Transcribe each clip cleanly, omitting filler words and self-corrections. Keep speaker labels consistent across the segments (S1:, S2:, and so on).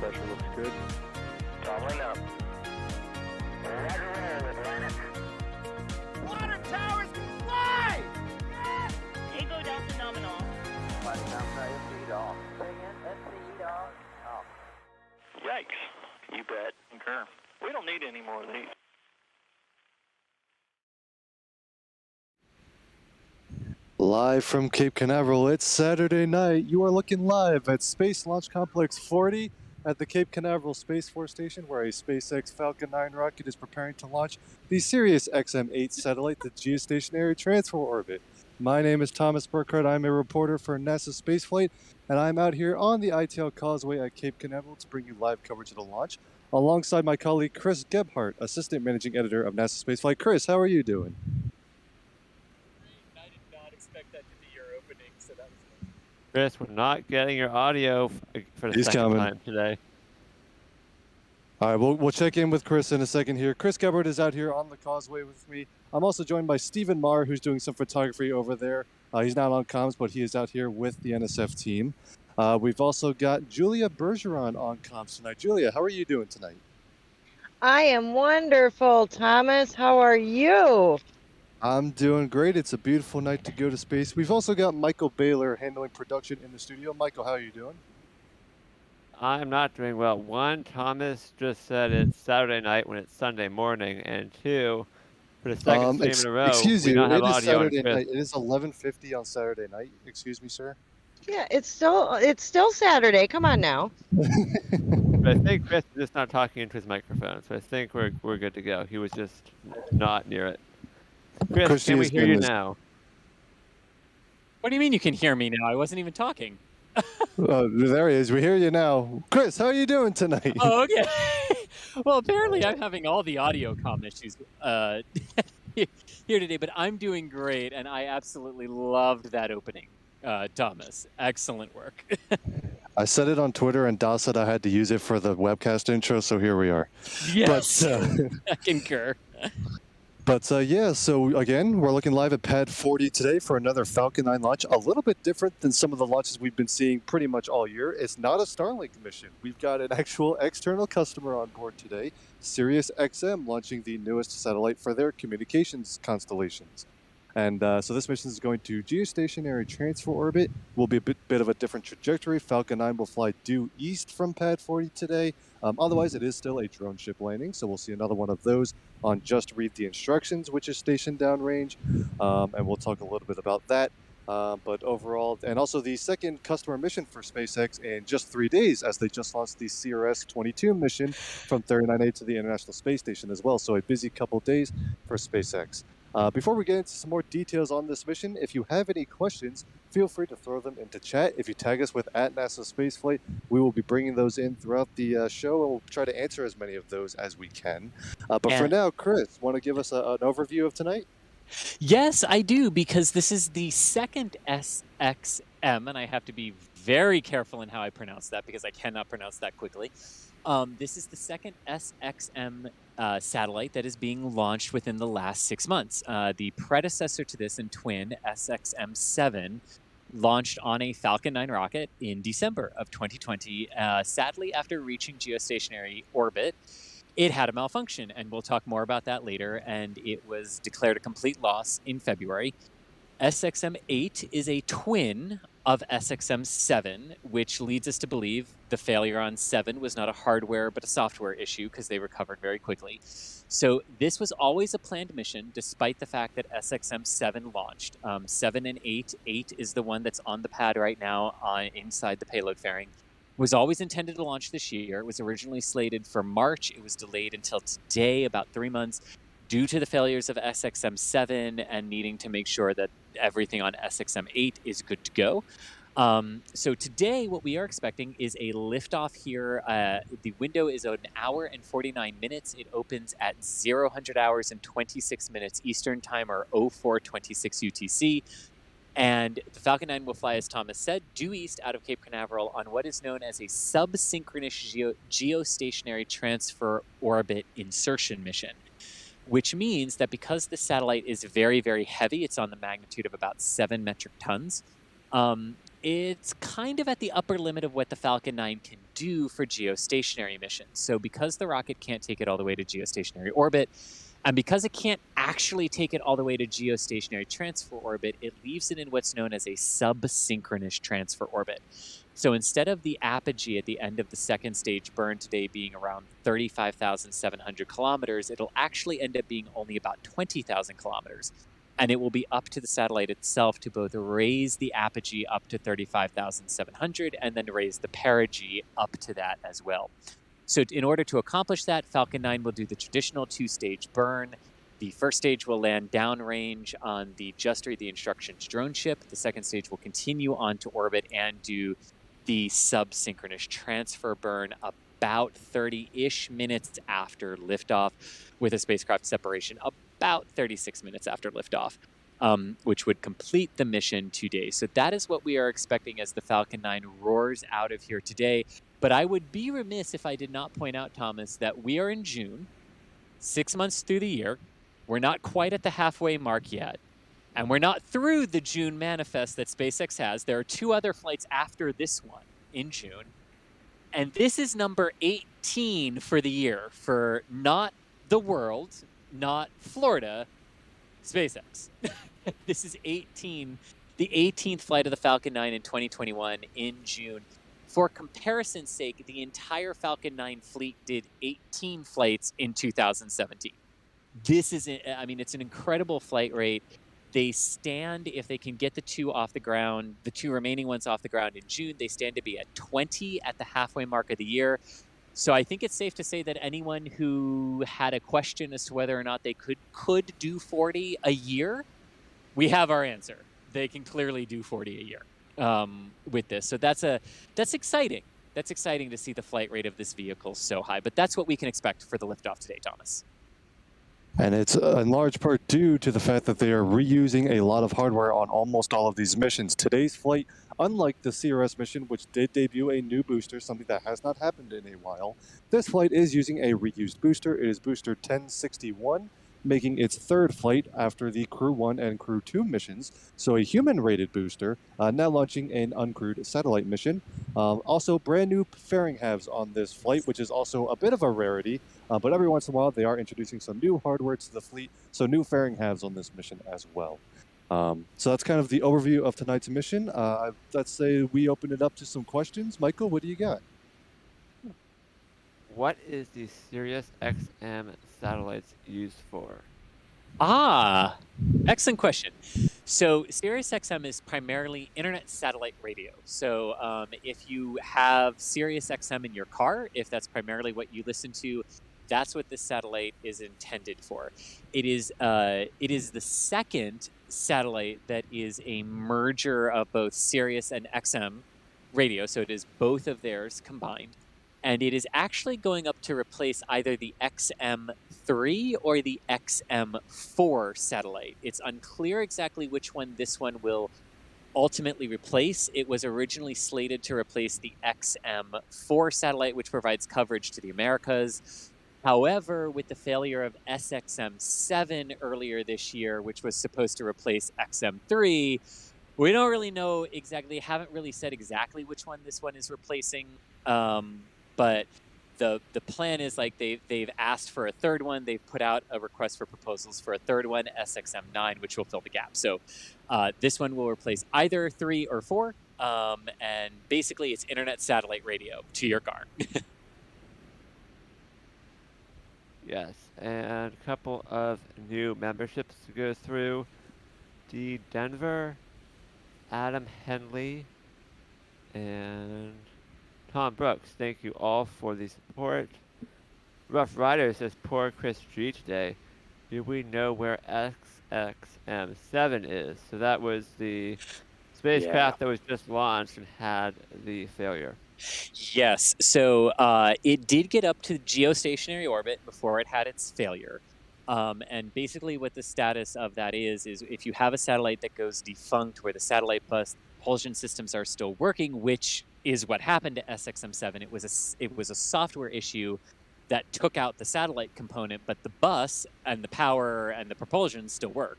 S1: pressure looks good.
S2: Doubling up. Roger, roll, Atlantic.
S3: Water towers can fly! Yes!
S4: Tango Delta nominal.
S2: Flighting outside, SC off. Say again, SC off.
S1: Yikes. You bet. Concur. We don't need any more of these.
S5: Live from Cape Canaveral, it's Saturday night. You are looking live at Space Launch Complex 40 at the Cape Canaveral Space Force Station, where a SpaceX Falcon 9 rocket is preparing to launch the SiriusXM-8 satellite, the geostationary transfer orbit. My name is Thomas Burkhardt. I'm a reporter for NASA Spaceflight, and I'm out here on the ITL Causeway at Cape Canaveral to bring you live coverage of the launch, alongside my colleague Chris Gebhardt, Assistant Managing Editor of NASA Spaceflight. Chris, how are you doing?
S6: Chris, we're not getting your audio for the second time today.
S5: All right, we'll check in with Chris in a second here. Chris Gebhardt is out here on the causeway with me. I'm also joined by Stephen Marr, who's doing some photography over there. He's not on comms, but he is out here with the NSF team. We've also got Julia Bergeron on comms tonight. Julia, how are you doing tonight?
S7: I am wonderful, Thomas. How are you?
S5: I'm doing great. It's a beautiful night to go to space. We've also got Michael Baylor handling production in the studio. Michael, how are you doing?
S6: I'm not doing well. One, Thomas just said it's Saturday night when it's Sunday morning, and two, for the second stream in a row,
S5: excuse
S6: we
S5: you,
S6: don't have
S5: it is
S6: audio
S5: Saturday
S6: on Chris.
S5: night. It is 11:50 on Saturday night. Excuse me, sir.
S7: Yeah, it's still Saturday. Come on now.
S6: But I think Chris is just not talking into his microphone, so I think we're good to go. He was just not near it. Chris, can we hear you now?
S8: What do you mean you can hear me now? I wasn't even talking.
S5: There he is. We hear you now. Chris, how are you doing tonight?
S8: Oh, okay. Well, apparently I'm having all the audio comm issues here today, but I'm doing great, and I absolutely loved that opening, Thomas. Excellent work.
S5: I said it on Twitter, and Dal said I had to use it for the webcast intro, so here we are.
S8: Yes,
S5: But,
S8: I concur.
S5: But yeah, so again, we're looking live at Pad 40 today for another Falcon 9 launch. A little bit different than some of the launches we've been seeing pretty much all year. It's not a Starlink mission. We've got an actual external customer on board today, SiriusXM, launching the newest satellite for their communications constellations. And so this mission is going to geostationary transfer orbit. Will be a bit of a different trajectory. Falcon 9 will fly due east from Pad 40 today. Otherwise, it is still a drone ship landing, so we'll see another one of those on Just Read the Instructions, which is stationed downrange, and we'll talk a little bit about that. But overall, and also the second customer mission for SpaceX in just 3 days, as they just launched the CRS-22 mission from 39A to the International Space Station as well. So a busy couple days for SpaceX. Before we get into some more details on this mission, if you have any questions, feel free to throw them into chat. If you tag us with @NASA Spaceflight, we will be bringing those in throughout the show, and we'll try to answer as many of those as we can. But for now, Chris, want to give us an overview of tonight?
S8: Yes, I do, because this is the second SXM, and I have to be very careful in how I pronounce that because I cannot pronounce that quickly. This is the second SXM satellite that is being launched within the last 6 months. The predecessor to this and twin, SXM-7, launched on a Falcon 9 rocket in December of 2020. Sadly, after reaching geostationary orbit, it had a malfunction, and we'll talk more about that later, and it was declared a complete loss in February. SXM-8 is a twin of SXM-7, which leads us to believe the failure on 7 was not a hardware but a software issue, because they recovered very quickly. So this was always a planned mission, despite the fact that SXM-7 launched. 7 and 8. 8 is the one that's on the pad right now inside the payload fairing. Was always intended to launch this year. It was originally slated for March. It was delayed until today, about 3 months, due to the failures of SXM-7 and needing to make sure that everything on SXM-8 is good to go. So today, what we are expecting is a liftoff here. The window is an hour and 49 minutes. It opens at 0000 hours and 26 minutes Eastern Time, or 0426 UTC. And the Falcon 9 will fly, as Thomas said, due east out of Cape Canaveral on what is known as a subsynchronous geostationary transfer orbit insertion mission, which means that because the satellite is very, very heavy, it's on the magnitude of about 7 metric tons, it's kind of at the upper limit of what the Falcon 9 can do for geostationary missions. So because the rocket can't take it all the way to geostationary orbit, and because it can't actually take it all the way to geostationary transfer orbit, it leaves it in what's known as a subsynchronous transfer orbit. So instead of the apogee at the end of the second stage burn today being around 35,700 kilometers, it'll actually end up being only about 20,000 kilometers. And it will be up to the satellite itself to both raise the apogee up to 35,700 and then raise the perigee up to that as well. So in order to accomplish that, Falcon 9 will do the traditional two-stage burn. The first stage will land downrange on the Juster, the instructions drone ship. The second stage will continue on to orbit and do the subsynchronous transfer burn about 30-ish minutes after liftoff, with a spacecraft separation about 36 minutes after liftoff, which would complete the mission today. So that is what we are expecting as the Falcon 9 roars out of here today. But I would be remiss if I did not point out, Thomas, that we are in June, 6 months through the year. We're not quite at the halfway mark yet. And we're not through the June manifest that SpaceX has. There are 2 other flights after this one in June. And this is number 18 for the year for not the world, not Florida, SpaceX. This is 18, the 18th flight of the Falcon 9 in 2021 in June. For comparison's sake, the entire Falcon 9 fleet did 18 flights in 2017. This is, I mean, it's an incredible flight rate. They stand, if they can get the 2 off the ground, the 2 remaining ones off the ground in June, they stand to be at 20 at the halfway mark of the year. So I think it's safe to say that anyone who had a question as to whether or not they could do 40 a year, we have our answer. They can clearly do 40 a year with this. So that's exciting. That's exciting to see the flight rate of this vehicle so high. But that's what we can expect for the liftoff today, Thomas.
S5: And it's in large part due to the fact that they are reusing a lot of hardware on almost all of these missions. Today's flight, unlike the CRS mission, which did debut a new booster, something that has not happened in a while, this flight is using a reused booster. It is booster 1061, making its 3rd flight after the Crew 1 and Crew 2 missions. So a human-rated booster, now launching an uncrewed satellite mission. Also, brand new fairing halves on this flight, which is also a bit of a rarity. But every once in a while, they are introducing some new hardware to the fleet, so new fairing halves on this mission as well. So that's kind of the overview of tonight's mission. Let's say we open it up to some questions. Michael, what do you got?
S6: What is the SiriusXM satellites used for?
S8: Excellent question. So SiriusXM is primarily internet satellite radio. So if you have SiriusXM in your car, if that's primarily what you listen to, that's what this satellite is intended for. It is the second satellite that is a merger of both Sirius and XM radio. So it is both of theirs combined. And it is actually going up to replace either the XM-3 or the XM-4 satellite. It's unclear exactly which one this one will ultimately replace. It was originally slated to replace the XM-4 satellite, which provides coverage to the Americas. However, with the failure of SXM-8 earlier this year, which was supposed to replace XM-3, we don't really know exactly, haven't really said exactly which one this one is replacing. But the plan is like they've asked for a 3rd one. They've put out a request for proposals for a 3rd one, SXM-9, which will fill the gap. So this one will replace either 3 or 4. And basically, it's internet satellite radio to your car.
S6: Yes, and a couple of new memberships to go through. D. Denver, Adam Henley, and Tom Brooks. Thank you all for the support. Rough Rider says, poor Chris G today. Do we know where SXM-7 is? So that was the spacecraft that was just launched and had the failure.
S8: Yes. So it did get up to geostationary orbit before it had its failure. And basically what the status of that is if you have a satellite that goes defunct where the satellite bus propulsion systems are still working, which is what happened to SXM-7. It was a software issue that took out the satellite component, but the bus and the power and the propulsion still work.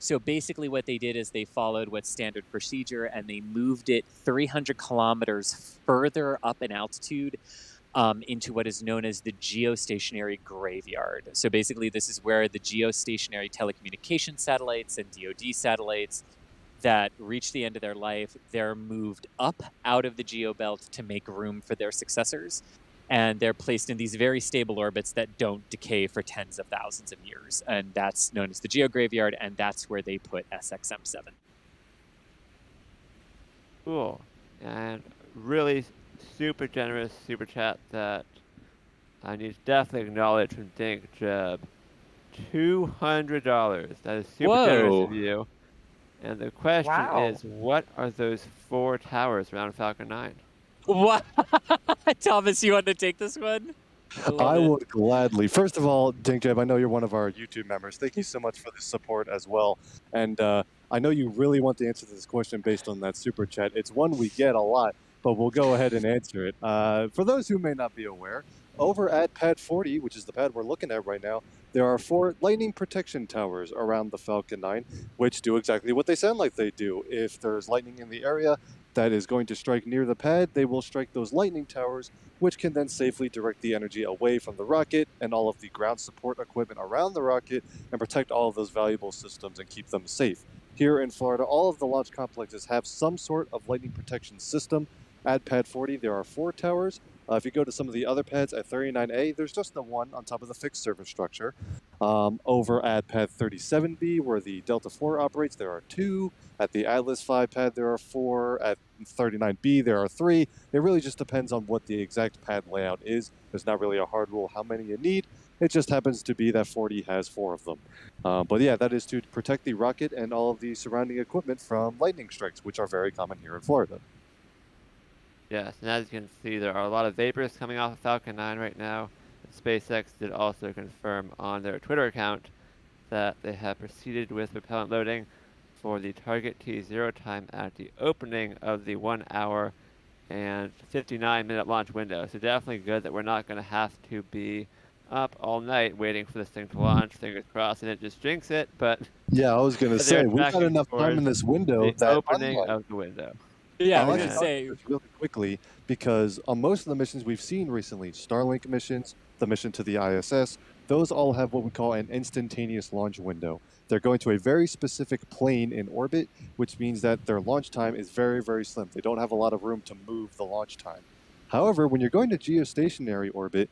S8: So basically what they did is they followed what's standard procedure, and they moved it 300 kilometers further up in altitude into what is known as the geostationary graveyard. So basically this is where the geostationary telecommunication satellites and DoD satellites that reach the end of their life, they're moved up out of the geobelt to make room for their successors. And they're placed in these very stable orbits that don't decay for tens of thousands of years. And that's known as the geograveyard, and that's where they put SXM-7.
S6: Cool. And really super generous super chat that I need to definitely acknowledge from Dink Jeb. $200. That is super generous of you. And the question is, what are those 4 towers around Falcon 9?
S8: What? Thomas, you want to take this one?
S5: I would gladly. First of all, Dink Jeb, I know you're one of our YouTube members. Thank you so much for the support as well. And I know you really want the answer to this question based on that super chat. It's one we get a lot, but we'll go ahead and answer it. For those who may not be aware, over at pad 40, which is the pad we're looking at right now, there are 4 lightning protection towers around the Falcon 9, which do exactly what they sound like they do. If there's lightning in the area that is going to strike near the pad, they will strike those lightning towers, which can then safely direct the energy away from the rocket and all of the ground support equipment around the rocket and protect all of those valuable systems and keep them safe. Here in Florida, all of the launch complexes have some sort of lightning protection system. At pad 40, there are 4 towers. If you go to some of the other pads at 39A, there's just the one on top of the fixed service structure. Over at pad 37B, where the Delta IV operates, there are 2. At the Atlas V pad, there are 4. At 39B, there are 3. It really just depends on what the exact pad layout is. There's not really a hard rule how many you need. It just happens to be that 40 has 4 of them. But yeah, that is to protect the rocket and all of the surrounding equipment from lightning strikes, which are very common here in Florida.
S6: Yes, and as you can see, there are a lot of vapors coming off of Falcon 9 right now. And SpaceX did also confirm on their Twitter account that they have proceeded with propellant loading for the target T0 time at the opening of the 1 hour and 59-minute launch window. So definitely good that we're not going to have to be up all night waiting for this thing to launch. Fingers crossed, and it just jinx it. But
S5: yeah, I was going to say, we've got enough time in this window.
S6: The opening of the window.
S8: Yeah,
S5: I
S8: I
S5: like
S8: was
S5: to
S8: going to say.
S5: this really quickly, because on most of the missions we've seen recently, Starlink missions, the mission to the ISS, those all have what we call an instantaneous launch window. They're going to a very specific plane in orbit, which means that their launch time is very, very slim. They don't have a lot of room to move the launch time. However, when you're going to geostationary orbit,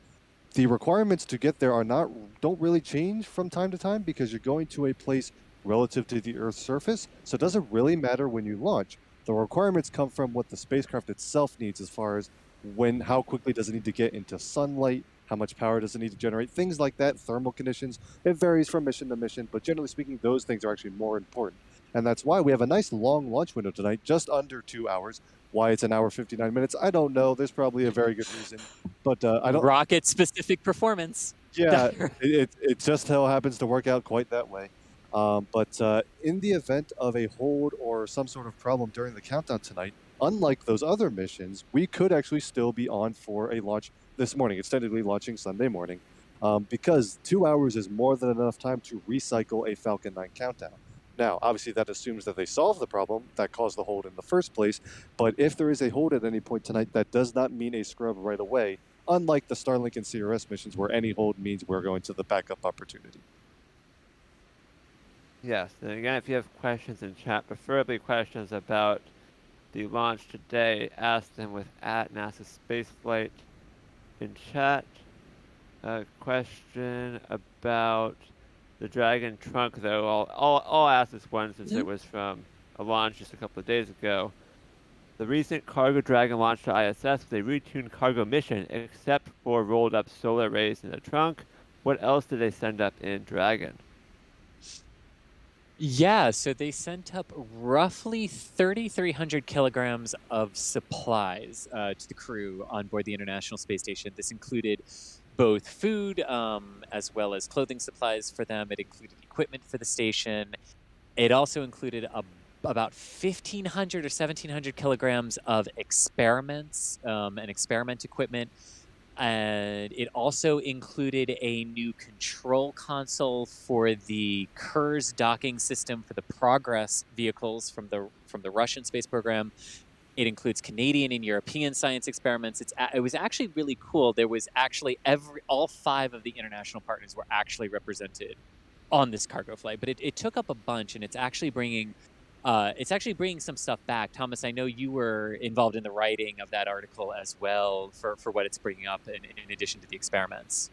S5: the requirements to get there don't really change from time to time, because you're going to a place relative to the Earth's surface. So it doesn't really matter when you launch. The requirements come from what the spacecraft itself needs, as far as how quickly does it need to get into sunlight, how much power does it need to generate, things like that, thermal conditions. It varies from mission to mission, but generally speaking, those things are actually more important. And that's why we have a nice long launch window tonight, just under 2 hours. Why it's 1 hour 59 minutes, I don't know. There's probably a very good reason, but I don't.
S8: Rocket-specific performance.
S5: Yeah, it just so happens to work out quite that way. But in the event of a hold or some sort of problem during the countdown tonight, unlike those other missions, we could actually still be on for a launch this morning. It's technically launching Sunday morning, because 2 hours is more than enough time to recycle a Falcon 9 countdown. Now, obviously, that assumes that they solve the problem that caused the hold in the first place, but if there is a hold at any point tonight, that does not mean a scrub right away, unlike the Starlink and Sirius missions, where any hold means we're going to the backup opportunity.
S6: Yes, and again, if you have questions in chat, preferably questions about the launch today, ask them with @NASA Spaceflight in chat. A question about the Dragon trunk, though. I'll ask this one since it was from a launch just a couple of days ago. The recent Cargo Dragon launch to ISS was a routine cargo mission, except for rolled up solar arrays in the trunk. What else did they send up in Dragon?
S8: Yeah, so they sent up roughly 3,300 kilograms of supplies to the crew on board the International Space Station. This included both food as well as clothing supplies for them. It included equipment for the station. It also included about 1,500 or 1,700 kilograms of experiments and experiment equipment. and it also included a new control console for the Kurs docking system for the Progress vehicles from the Russian space program. It includes Canadian and European science experiments. It was actually really cool. There was actually all 5 of the international partners were actually represented on this cargo flight, but it took up a bunch, and it's actually bringing some stuff back. Thomas, I know you were involved in the writing of that article as well for what it's bringing up in addition to the experiments.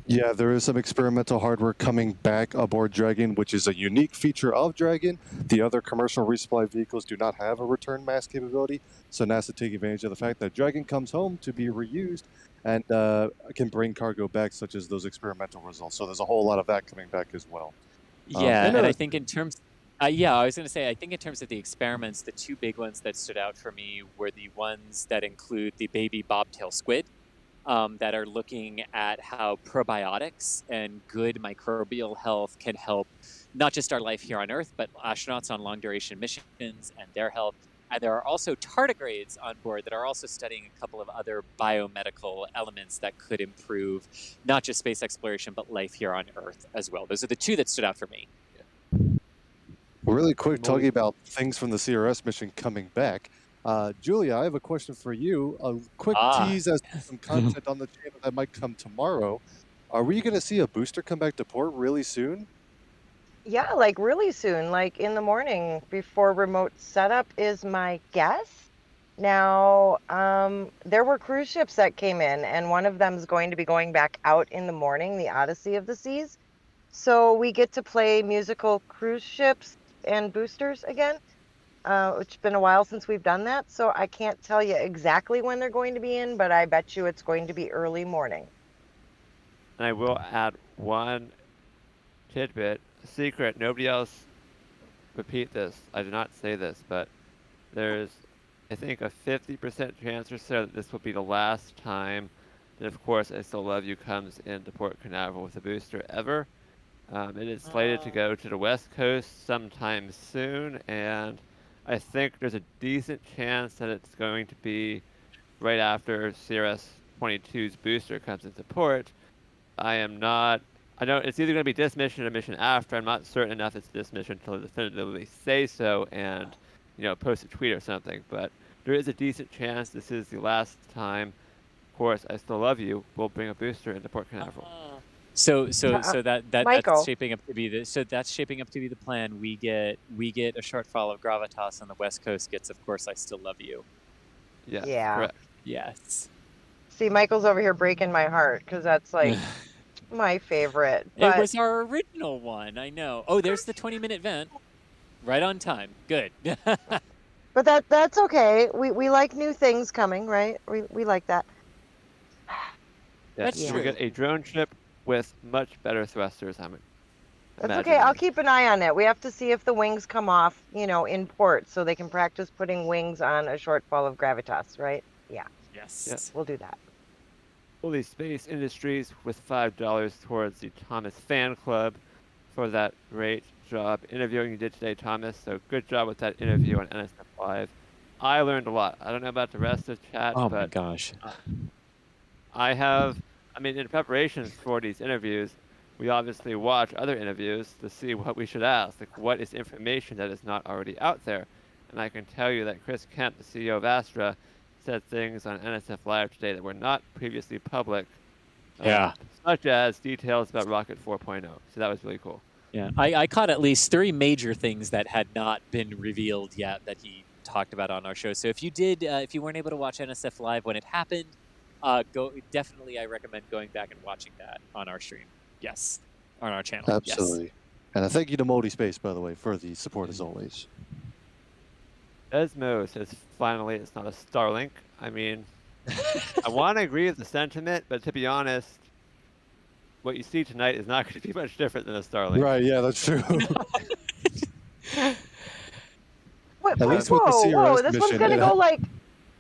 S5: Yeah, there is some experimental hardware coming back aboard Dragon, which is a unique feature of Dragon. The other commercial resupply vehicles do not have a return mass capability, so NASA taking advantage of the fact that Dragon comes home to be reused and can bring cargo back, such as those experimental results. So there's a whole lot of that coming back as well.
S8: Yeah, and I think in terms... I was going to say, I think in terms of the experiments, the 2 big ones that stood out for me were the ones that include the baby bobtail squid, that are looking at how probiotics and good microbial health can help not just our life here on Earth, but astronauts on long-duration missions and their health. And there are also tardigrades on board that are also studying a couple of other biomedical elements that could improve not just space exploration, but life here on Earth as well. Those are the 2 that stood out for me.
S5: Really quick, talking about things from the CRS mission coming back. Julia, I have a question for you. A quick tease as to some content on the channel that might come tomorrow. Are we going to see a booster come back to port really soon?
S7: Yeah, like really soon, like in the morning before remote setup is my guess. Now, there were cruise ships that came in, and one of them is going to be going back out in the morning, the Odyssey of the Seas. So we get to play musical cruise ships and boosters again. It's been a while since we've done that, so I can't tell you exactly when they're going to be in, but I bet you it's going to be early morning.
S6: And I will add one tidbit. Secret, nobody else repeat this. I did not say this, but there's, I think, a 50% chance or so that this will be the last time that, of course, I Still Love You comes into Port Canaveral with a booster ever. It is slated to go to the West Coast sometime soon, and I think there's a decent chance that it's going to be right after CRS-22's booster comes into port. I know it's either going to be this mission or mission after. I'm not certain enough it's this mission until they definitively say so and, post a tweet or something. But there is a decent chance this is the last time, of course, I Still Love You will bring a booster into Port Canaveral.
S8: So that's shaping up to be the plan. We get a shortfall of Gravitas on the West Coast gets, of course, I Still Love You.
S6: Yes,
S7: yeah.
S6: Correct.
S8: Yes.
S7: See, Michael's over here breaking my heart because that's like my favorite. But...
S8: It was our original one. I know. Oh, there's the 20-minute vent. Right on time. Good.
S7: But that's okay. We like new things coming, right? We like that.
S6: That's true. We get a drone ship with much better thrusters.
S7: That's okay. I'll keep an eye on it. We have to see if the wings come off, in port, so they can practice putting wings on a shortfall of Gravitas, right? Yeah.
S8: Yes.
S6: Yes.
S7: We'll do that.
S6: Fully Space Industries with $5 towards the Thomas Fan Club for that great job interviewing you did today, Thomas. So good job with that interview on NSF Live. I learned a lot. I don't know about the rest of the chat,
S8: Oh
S6: but
S8: my gosh.
S6: in preparation for these interviews, we obviously watch other interviews to see what we should ask, like what is information that is not already out there. And I can tell you that Chris Kent, the CEO of Astra, said things on NSF Live today that were not previously public, such as details about Rocket 4.0. So that was really cool.
S8: Yeah, I caught at least 3 major things that had not been revealed yet that he talked about on our show. So if you weren't able to watch NSF Live when it happened, definitely I recommend going back and watching that on our stream. Yes, on our channel.
S5: Absolutely.
S8: Yes.
S5: And a thank you to Moldy Space, by the way, for the support as always.
S6: Desmo says, finally, it's not a Starlink. I want to agree with the sentiment, but to be honest, what you see tonight is not going to be much different than a Starlink.
S5: Right, yeah, that's true.
S7: At
S5: least with the CRS
S7: this
S5: mission,
S7: one's going to go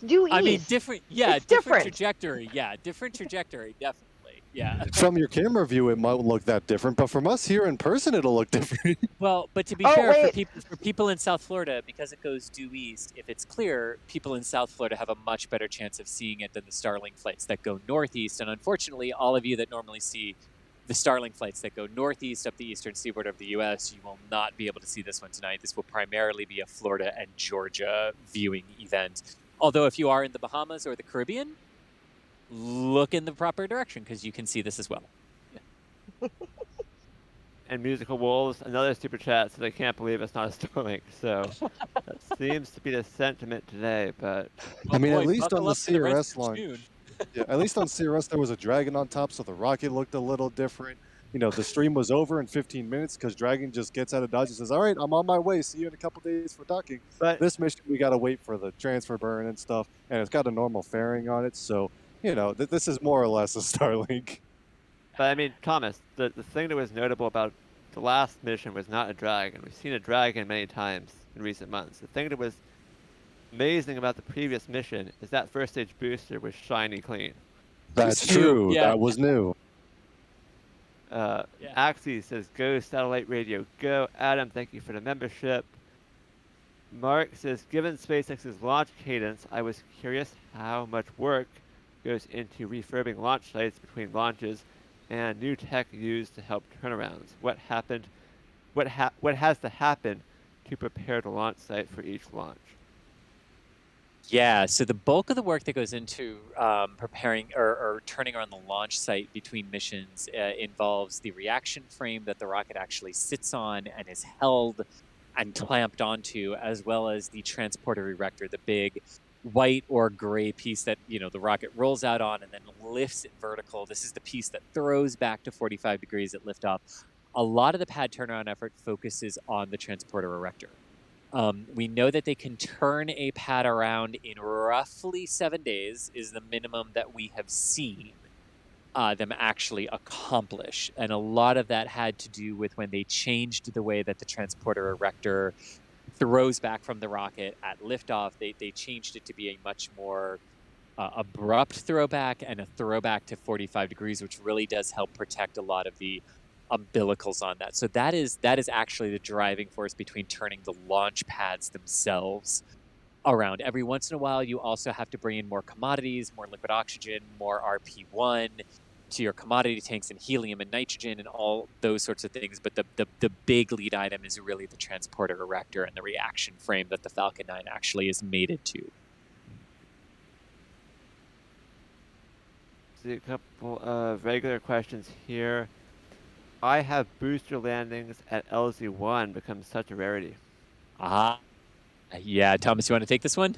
S7: due east.
S8: different. Yeah,
S7: It's
S8: different
S7: different.
S8: trajectory. Yeah, different trajectory, definitely. Yeah.
S5: From your camera view, it might look that different, but from us here in person, it'll look different.
S8: Well, but to be
S7: Oh,
S8: fair,
S7: wait.
S8: for people in South Florida, because it goes due east, if it's clear, people in South Florida have a much better chance of seeing it than the Starlink flights that go northeast. And unfortunately, all of you that normally see the Starlink flights that go northeast up the eastern seaboard of the U.S., you will not be able to see this one tonight. This will primarily be a Florida and Georgia viewing event. Although if you are in the Bahamas or the Caribbean, look in the proper direction because you can see this as well.
S6: And Musical Wolves, another super chat, says I can't believe it's not a Starlink. So that seems to be the sentiment today. But
S5: I mean,
S8: boy,
S5: at least on
S8: buckle
S5: the
S8: up for the rest
S5: CRS
S8: of
S5: launch,
S8: June.
S5: yeah, at least on CRS there was a Dragon on top, so the rocket looked a little different. You know, the stream was over in 15 minutes because Dragon just gets out of Dodge and says, "All right, I'm on my way. See you in a couple days for docking."
S6: But
S5: This mission, we got to wait for the transfer burn and stuff, and it's got a normal fairing on it, so you know this is more or less a Starlink.
S6: I mean, Thomas, the thing that was notable about the last mission was not a Dragon. We've seen a Dragon many times in recent months. The thing that was amazing about the previous mission is that first stage booster was shiny clean.
S5: That's
S8: new,
S5: true.
S8: yeah.
S5: That was new.
S6: Axie says, go satellite radio, go. Adam, thank you for the membership. Mark says, given SpaceX's launch cadence, I was curious how much work goes into refurbing launch sites between launches and new tech used to help turnarounds. What happened? What has to happen to prepare the launch site for each launch?
S8: Yeah, so the bulk of the work that goes into preparing or turning around the launch site between missions involves the reaction frame that the rocket actually sits on and is held and clamped onto, as well as the transporter erector, the big white or gray piece that the rocket rolls out on and then lifts it vertical. This is the piece that throws back to 45 degrees at liftoff. A lot of the pad turnaround effort focuses on the transporter erector. We know that they can turn a pad around in roughly 7 days is the minimum that we have seen them actually accomplish. And a lot of that had to do with when they changed the way that the transporter erector throws back from the rocket at liftoff. They changed it to be a much more abrupt throwback and a throwback to 45 degrees, which really does help protect a lot of the umbilicals on that. So that is actually the driving force between turning the launch pads themselves around. Every once in a while, you also have to bring in more commodities, more liquid oxygen, more RP1 to your commodity tanks and helium and nitrogen and all those sorts of things. But the big lead item is really the transporter erector and the reaction frame that the Falcon 9 actually is mated to.
S6: See a couple of regular questions here. I have booster landings at LZ1 become such a rarity.
S8: Yeah, Thomas, you want to take this one?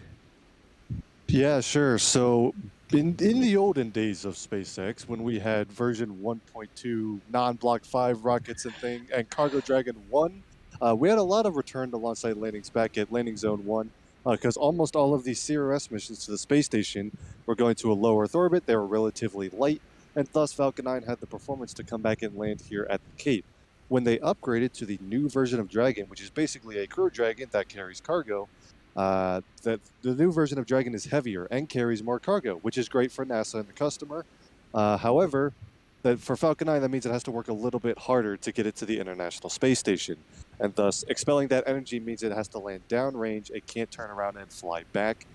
S5: Yeah, sure. So in the olden days of SpaceX, when we had version 1.2 non-Block 5 rockets and Cargo Dragon 1, we had a lot of return to launch site landings back at Landing Zone 1 because almost all of these CRS missions to the space station were going to a low Earth orbit. They were relatively light, and thus Falcon 9 had the performance to come back and land here at the Cape. When they upgraded to the new version of Dragon, which is basically a Crew Dragon that carries cargo, that the new version of Dragon is heavier and carries more cargo, which is great for NASA and the customer. However, that for Falcon 9, that means it has to work a little bit harder to get it to the International Space Station. And thus, expelling that energy means it has to land downrange. It can't turn around and fly back.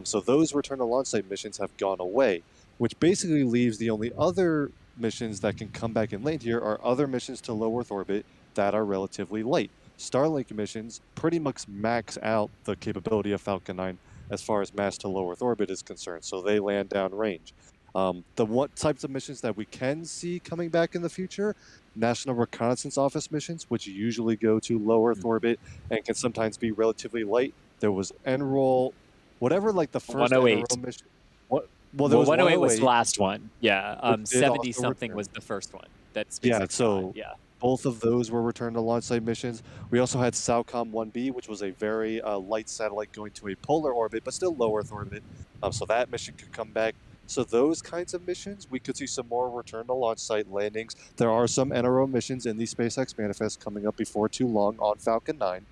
S5: So those return to launch site missions have gone away, which basically leaves the only other missions that can come back and land here are other missions to low Earth orbit that are relatively light. Starlink missions pretty much max out the capability of Falcon 9 as far as mass to low Earth orbit is concerned, so they land downrange. What types of missions that we can see coming back in the future? National Reconnaissance Office missions, which usually go to low Earth orbit and can sometimes be relatively light. There was Enroll, whatever like the first
S8: 108.
S5: Enroll mission.
S8: Well,
S5: there was
S8: 108 was
S5: 108.
S8: the last one. Yeah,
S5: Which did also
S8: 70-something
S5: return.
S8: was the first one. That's
S5: Yeah, so
S8: yeah.
S5: both of those were returned to launch site missions. We also had SAOCOM 1B, which was a very light satellite going to a polar orbit, but still low Earth orbit. So that mission could come back. So those kinds of missions, we could see some more return to launch site landings. There are some NRO missions in the SpaceX manifest coming up before too long on Falcon 9.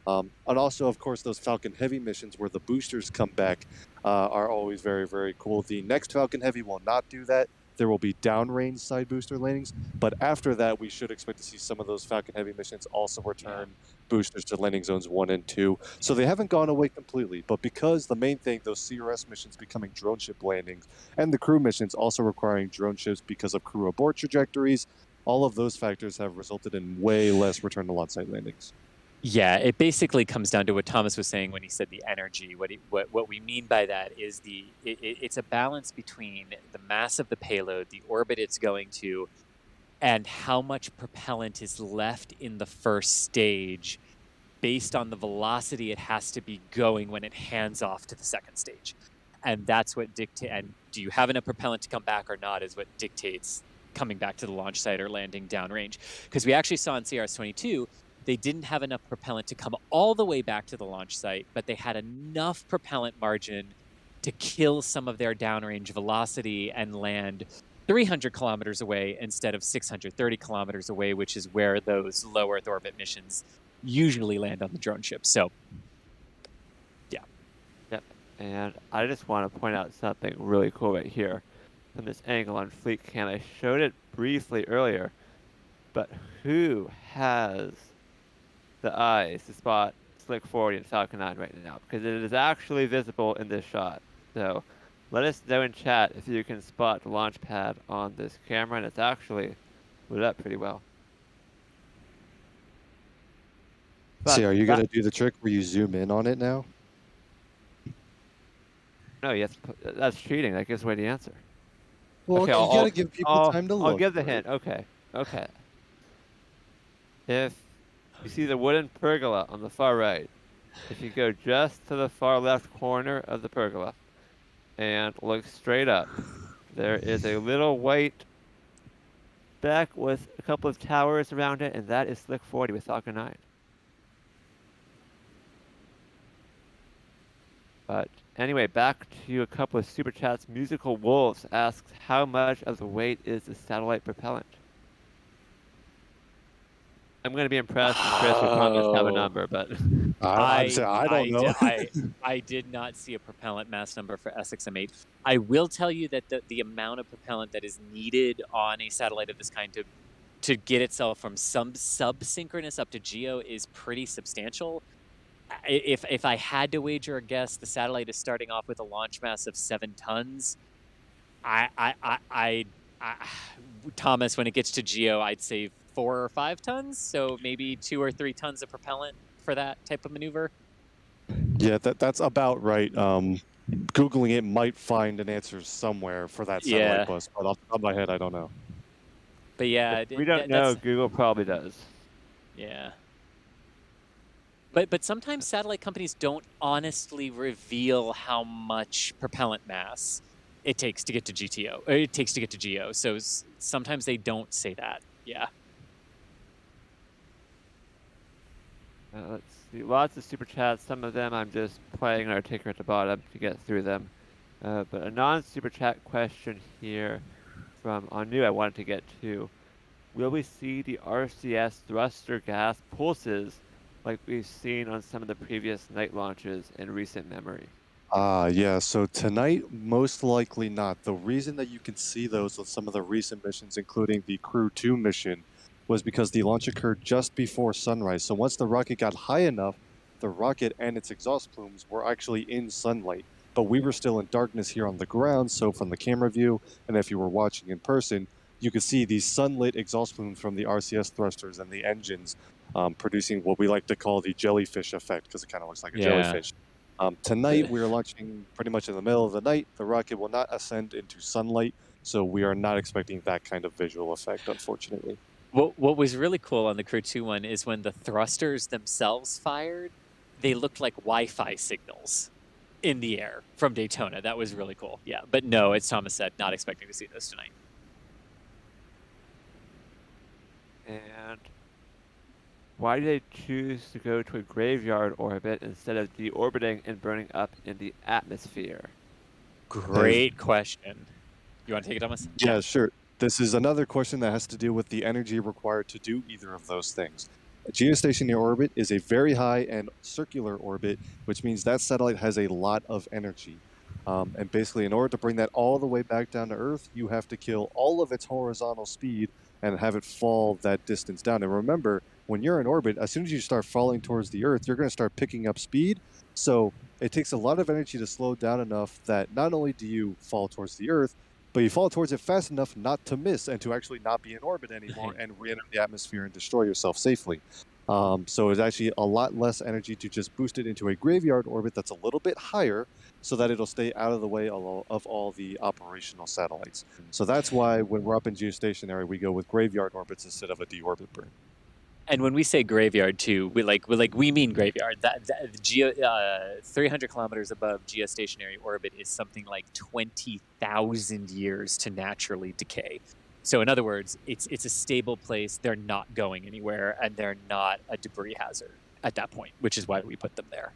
S5: And also, of course, those Falcon Heavy missions where the boosters come back are always very, very cool. The next Falcon Heavy will not do that. there will be downrange side booster landings. But after that, we should expect to see some of those Falcon Heavy missions also return boosters to landing zones 1 and 2. So they haven't gone away completely. But because the main thing, those CRS missions becoming drone ship landings, and the crew missions also requiring drone ships because of crew abort trajectories, all of those factors have resulted in way less return to launch site landings.
S8: Yeah, it basically comes down to what Thomas was saying when he said the energy. What we mean by that is it's a balance between the mass of the payload, the orbit it's going to, and how much propellant is left in the first stage based on the velocity it has to be going when it hands off to the second stage. And that's what dictates, and do you have enough propellant to come back or not is what dictates coming back to the launch site or landing downrange. Because we actually saw in CRS-22, they didn't have enough propellant to come all the way back to the launch site, but they had enough propellant margin to kill some of their downrange velocity and land 300 kilometers away instead of 630 kilometers away, which is where those low Earth orbit missions usually land on the drone ship. So, yeah.
S6: Yep. And I just want to point out something really cool right here from this angle on Fleet Cam. I showed it briefly earlier, but who has the eyes to spot Slick 40 and Falcon 9 right now? Because it is actually visible in this shot. So let us know in chat if you can spot the launch pad on this camera, and it's actually lit up pretty well.
S5: See, are you going to do the trick where you zoom in on it now?
S6: No, yes, that's cheating. That gives away the answer.
S5: Well,
S6: okay,
S5: you got to give people time to look.
S6: I'll give the hint. Okay. If you see the wooden pergola on the far right, if you go just to the far left corner of the pergola and look straight up, there is a little white speck with a couple of towers around it, and that is Slick 40 with Falcon 9. But anyway, back to a couple of super chats. Musical Wolves asks, how much of the weight is the satellite propellant? I'm going to be impressed if Chris or Thomas have a number, but
S5: I don't know.
S8: I did not see a propellant mass number for SXM-8. I will tell you that the amount of propellant that is needed on a satellite of this kind to get itself from some subsynchronous up to geo is pretty substantial. If I had to wager a guess, the satellite is starting off with a launch mass of 7 tons. Thomas, when it gets to geo, I'd say 4 or 5 tons. So maybe 2 or 3 tons of propellant for that type of maneuver.
S5: Yeah, that's about right. Googling it might find an answer somewhere for that satellite bus, but off the top of my head, I don't know.
S8: But yeah,
S6: we don't know. Google probably does.
S8: Yeah. But sometimes satellite companies don't honestly reveal how much propellant mass it takes to get to GTO, or it takes to get to GEO. So sometimes they don't say that. Yeah.
S6: Let's see. Lots of super chats. Some of them I'm just playing our ticker at the bottom to get through them. But a non-super chat question here from Anu I wanted to get to. Will we see the RCS thruster gas pulses like we've seen on some of the previous night launches in recent memory?
S5: Yeah, so tonight, most likely not. The reason that you can see those on some of the recent missions, including the Crew 2 mission, was because the launch occurred just before sunrise. So once the rocket got high enough, the rocket and its exhaust plumes were actually in sunlight. But we were still in darkness here on the ground, so from the camera view, and if you were watching in person, you could see these sunlit exhaust plumes from the RCS thrusters and the engines producing what we like to call the jellyfish effect, because it kind of looks like a jellyfish. Tonight, we are launching pretty much in the middle of the night. The rocket will not ascend into sunlight, so we are not expecting that kind of visual effect, unfortunately.
S8: What was really cool on the Crew 2 one is when the thrusters themselves fired, they looked like Wi-Fi signals in the air from Daytona. That was really cool. Yeah, but no, as Thomas said, not expecting to see those tonight.
S6: And why do they choose to go to a graveyard orbit instead of deorbiting and burning up in the atmosphere?
S8: Great question. You want to take it, Thomas?
S5: Yeah, sure. This is another question that has to do with the energy required to do either of those things. A geostationary orbit is a very high and circular orbit, which means that satellite has a lot of energy. And basically, in order to bring that all the way back down to Earth, you have to kill all of its horizontal speed and have it fall that distance down. And remember, when you're in orbit, as soon as you start falling towards the Earth, you're going to start picking up speed. So it takes a lot of energy to slow down enough that not only do you fall towards the Earth, but you fall towards it fast enough not to miss and to actually not be in orbit anymore and re-enter the atmosphere and destroy yourself safely. So it's actually a lot less energy to just boost it into a graveyard orbit that's a little bit higher so that it'll stay out of the way of all the operational satellites. So that's why when we're up in geostationary, we go with graveyard orbits instead of a deorbit burn.
S8: And when we say graveyard too, we mean graveyard. That 300 kilometers above geostationary orbit is something like 20,000 years to naturally decay. So in other words, it's a stable place. They're not going anywhere, and they're not a debris hazard at that point, which is why we put them there.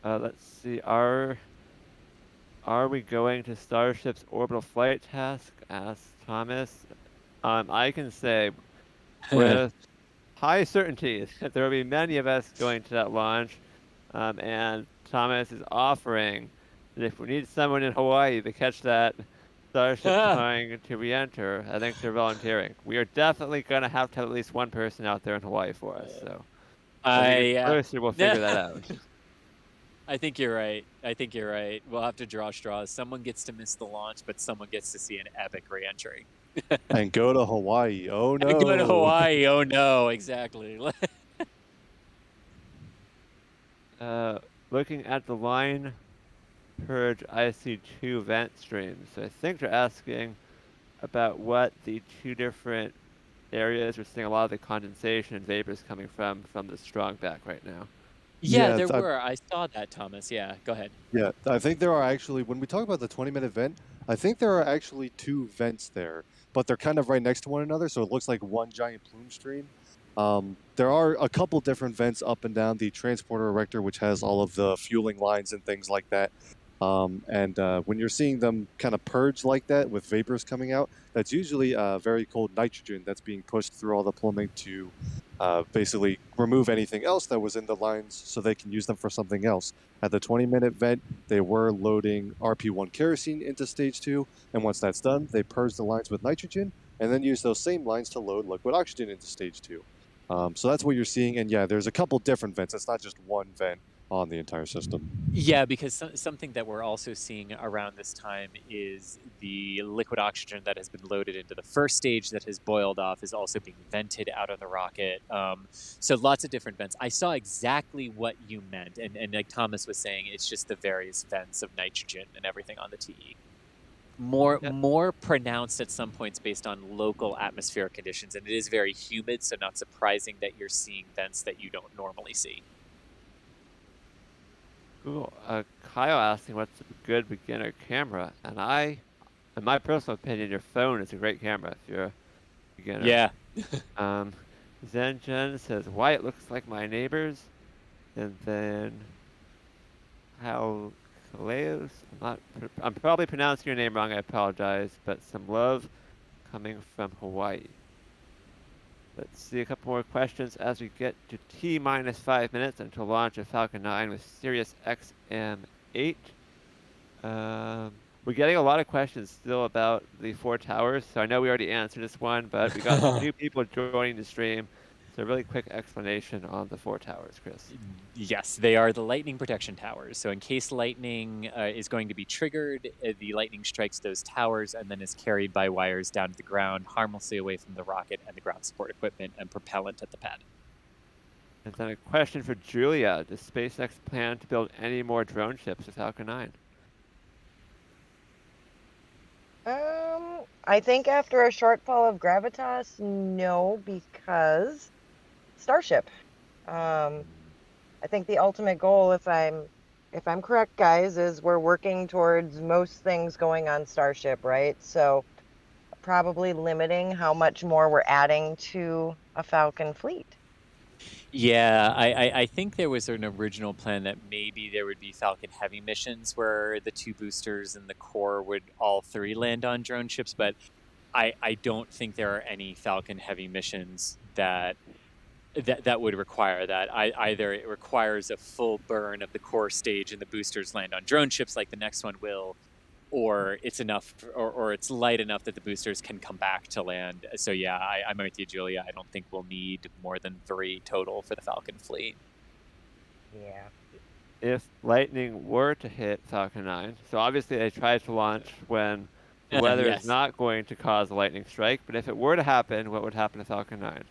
S6: Let's see. Are we going to Starship's orbital flight task? Asked Thomas. I can say with high certainty that there will be many of us going to that launch, and Thomas is offering that if we need someone in Hawaii to catch that Starship trying to re-enter, I think they're volunteering. We are definitely going to have at least one person out there in Hawaii for us. So first we'll figure that out.
S8: I think you're right. We'll have to draw straws. Someone gets to miss the launch, but someone gets to see an epic re-entry.
S5: And go to Hawaii. Oh, no.
S8: And go to Hawaii. Oh, no. Exactly.
S6: Looking at the line purge, I see two vent streams. So I think they're asking about what the two different areas we're seeing a lot of the condensation and vapors coming from the strong back right now.
S8: Yeah, there were. I saw that, Thomas. Yeah, go ahead.
S5: Yeah, I think there are actually, when we talk about the 20-minute vent, I think there are actually two vents there, but they're kind of right next to one another, so it looks like one giant plume stream. There are a couple different vents up and down the transporter erector, which has all of the fueling lines and things like that. When you're seeing them kind of purge like that with vapors coming out, that's usually very cold nitrogen that's being pushed through all the plumbing to basically remove anything else that was in the lines so they can use them for something else. At the 20-minute vent, they were loading RP1 kerosene into stage 2, and once that's done, they purge the lines with nitrogen and then use those same lines to load liquid oxygen into stage 2. So that's what you're seeing, and yeah, there's a couple different vents. It's not just one vent on the entire system.
S8: Yeah, because something that we're also seeing around this time is the liquid oxygen that has been loaded into the first stage that has boiled off is also being vented out of the rocket. So lots of different vents. I saw exactly what you meant, and like Thomas was saying, it's just the various vents of nitrogen and everything on the TE. More pronounced at some points based on local atmospheric conditions, and it is very humid, so not surprising that you're seeing vents that you don't normally see.
S6: Cool. Kyle asking what's a good beginner camera, and in my personal opinion, your phone is a great camera if you're a beginner.
S8: Yeah.
S6: Zenjen says, why it looks like my neighbors, and then how Kaleos, I'm probably pronouncing your name wrong, I apologize, but some love coming from Hawaii. Let's see a couple more questions as we get to T-minus 5 minutes until launch of Falcon 9 with SiriusXM-8. We're getting a lot of questions still about the 4 towers, so I know we already answered this one, but we got some new people joining the stream. So a really quick explanation on the 4 towers, Chris.
S8: Yes, they are the lightning protection towers. So in case lightning is going to be triggered, the lightning strikes those towers and then is carried by wires down to the ground, harmlessly away from the rocket and the ground support equipment and propellant at the pad.
S6: And then a question for Julia. Does SpaceX plan to build any more drone ships with Falcon 9?
S7: I think after a shortfall of gravitas, no, because Starship. I think the ultimate goal, if I'm correct, guys, is we're working towards most things going on Starship, right? So probably limiting how much more we're adding to a Falcon fleet.
S8: Yeah, I think there was an original plan that maybe there would be Falcon Heavy missions where the 2 boosters and the core would all 3 land on drone ships, but I don't think there are any Falcon Heavy missions that that would require that. Either it requires a full burn of the core stage and the boosters land on drone ships like the next one will, or it's enough, or it's light enough that the boosters can come back to land. So yeah, I'm with you, Julia. I don't think we'll need more than 3 total for the Falcon fleet.
S7: Yeah.
S6: If lightning were to hit Falcon 9, so obviously they try to launch when the weather
S8: Yes.
S6: is not going to cause a lightning strike, but if it were to happen, what would happen to Falcon 9?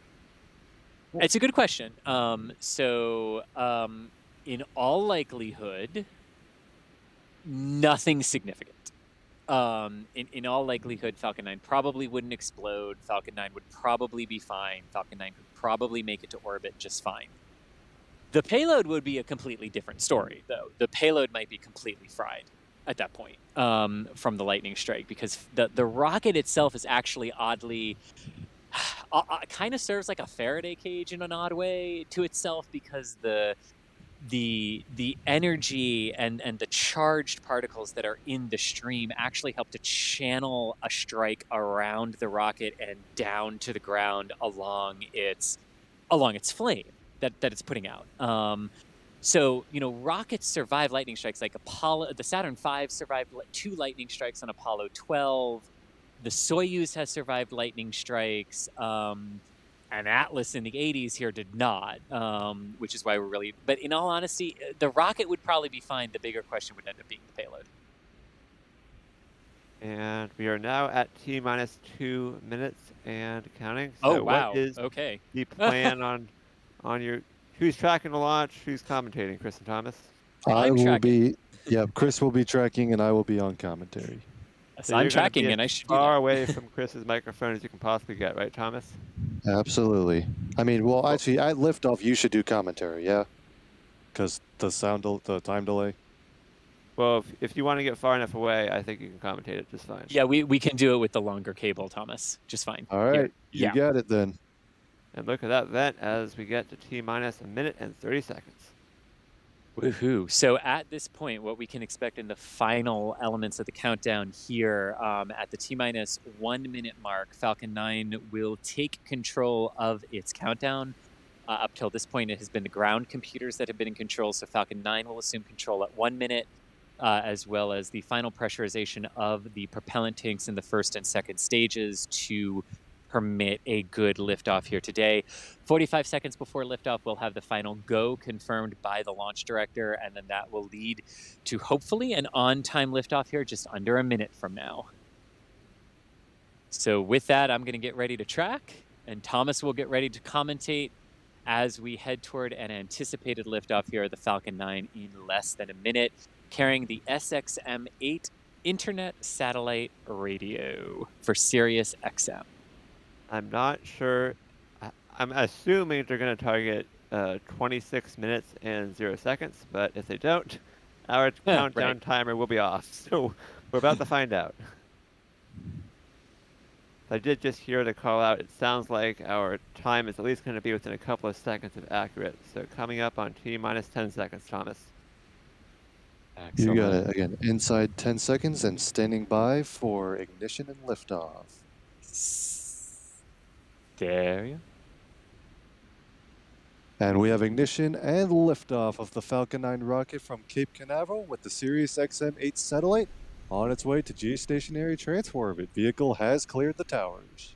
S8: It's a good question. In all likelihood, nothing significant. In all likelihood, Falcon 9 probably wouldn't explode. Falcon 9 would probably be fine. Falcon 9 could probably make it to orbit just fine. The payload would be a completely different story, though. The payload might be completely fried at that point from the lightning strike, because the rocket itself is actually oddly... kind of serves like a Faraday cage in an odd way to itself, because the energy and the charged particles that are in the stream actually help to channel a strike around the rocket and down to the ground along its flame that it's putting out. So, rockets survive lightning strikes. Like the Saturn V survived 2 lightning strikes on Apollo 12. The Soyuz has survived lightning strikes. And Atlas in the 80s here did not, which is why we're really... But in all honesty, the rocket would probably be fine. The bigger question would end up being the payload.
S6: And we are now at T-minus 2 minutes and counting.
S8: Oh,
S6: So
S8: wow.
S6: what is
S8: Okay.
S6: the plan on your... Who's tracking the launch? Who's commentating, Chris and Thomas?
S5: I will
S8: tracking.
S5: be... Yeah, Chris will be tracking, and I will be on commentary.
S6: So
S8: I'm
S6: you're gonna
S8: tracking,
S6: be
S8: and I
S6: as
S8: should do
S6: far
S8: that.
S6: away from Chris's microphone as you can possibly get, right, Thomas?
S5: Absolutely. I mean, well, actually, at liftoff, you should do commentary, yeah? Because the time delay.
S6: Well, if you want to get far enough away, I think you can commentate it just fine.
S8: Yeah, we can do it with the longer cable, Thomas. Just fine.
S5: All right,
S8: Here.
S5: you got it then.
S6: And look at that vent as we get to T-minus 1 minute and 30 seconds.
S8: Woohoo. So at this point, what we can expect in the final elements of the countdown here at the T-minus 1 minute mark, Falcon 9 will take control of its countdown. Up till this point, it has been the ground computers that have been in control, so Falcon 9 will assume control at 1 minute, as well as the final pressurization of the propellant tanks in the first and second stages to permit a good liftoff here today. 45 seconds before liftoff, we'll have the final go confirmed by the launch director, and then that will lead to hopefully an on-time liftoff here just under a minute from now. So with that, I'm going to get ready to track, and Thomas will get ready to commentate as we head toward an anticipated liftoff here of the Falcon 9 in less than a minute, carrying the SXM-8 Internet Satellite Radio for SiriusXM.
S6: I'm not sure. I'm assuming they're going to target 26 minutes and 0 seconds, but if they don't, our countdown timer will be off. So we're about to find out. I did just hear the call out. It sounds like our time is at least going to be within a couple of seconds of accurate. So coming up on T-minus 10 seconds, Thomas.
S5: You got it. Again, inside 10 seconds and standing by for ignition and liftoff.
S8: There you go.
S5: And we have ignition and liftoff of the Falcon 9 rocket from Cape Canaveral with the SiriusXM-8 satellite on its way to geostationary transfer orbit. Vehicle has cleared the towers.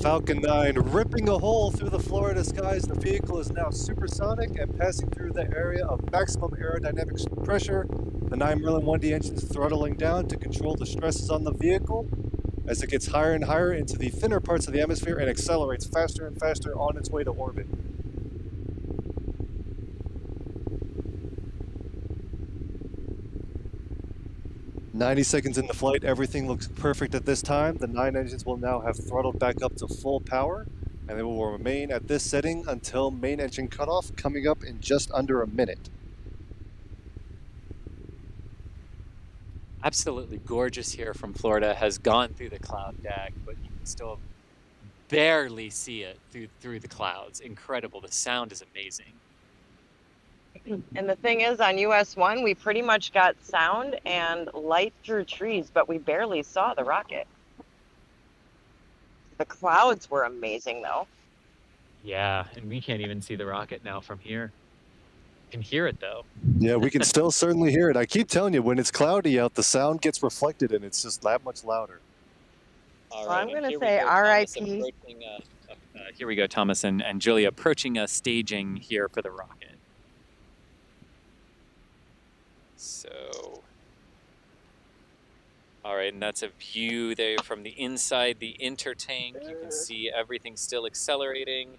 S5: Falcon 9 ripping a hole through the Florida skies. The vehicle is now supersonic and passing through the area of maximum aerodynamic pressure. The 9 Merlin 1D engines throttling down to control the stresses on the vehicle as it gets higher and higher into the thinner parts of the atmosphere and accelerates faster and faster on its way to orbit. "90 seconds into flight, everything looks perfect at this time. The 9 engines will now have throttled back up to full power, and they will remain at this setting until main engine cutoff, coming up in just under a minute.
S8: Absolutely gorgeous here from Florida. Has gone through the cloud deck, but you can still barely see it through the clouds. Incredible. The sound is amazing.
S7: And the thing is, on US-1, we pretty much got sound and light through trees, but we barely saw the rocket. The clouds were amazing, though.
S8: Yeah, and we can't even see the rocket now from here. Can hear it though.
S5: Yeah, we can still certainly hear it. I keep telling you, when it's cloudy out, the sound gets reflected and it's just that much louder.
S8: All
S7: So
S8: right,
S7: I'm
S8: and
S7: going to
S8: here we
S7: say
S8: go, Thomas
S7: RIP.
S8: approaching, here we go, Thomas and Julia approaching staging here for the rocket. So, all right, and that's a view there from the inside the intertank. You can see everything still accelerating,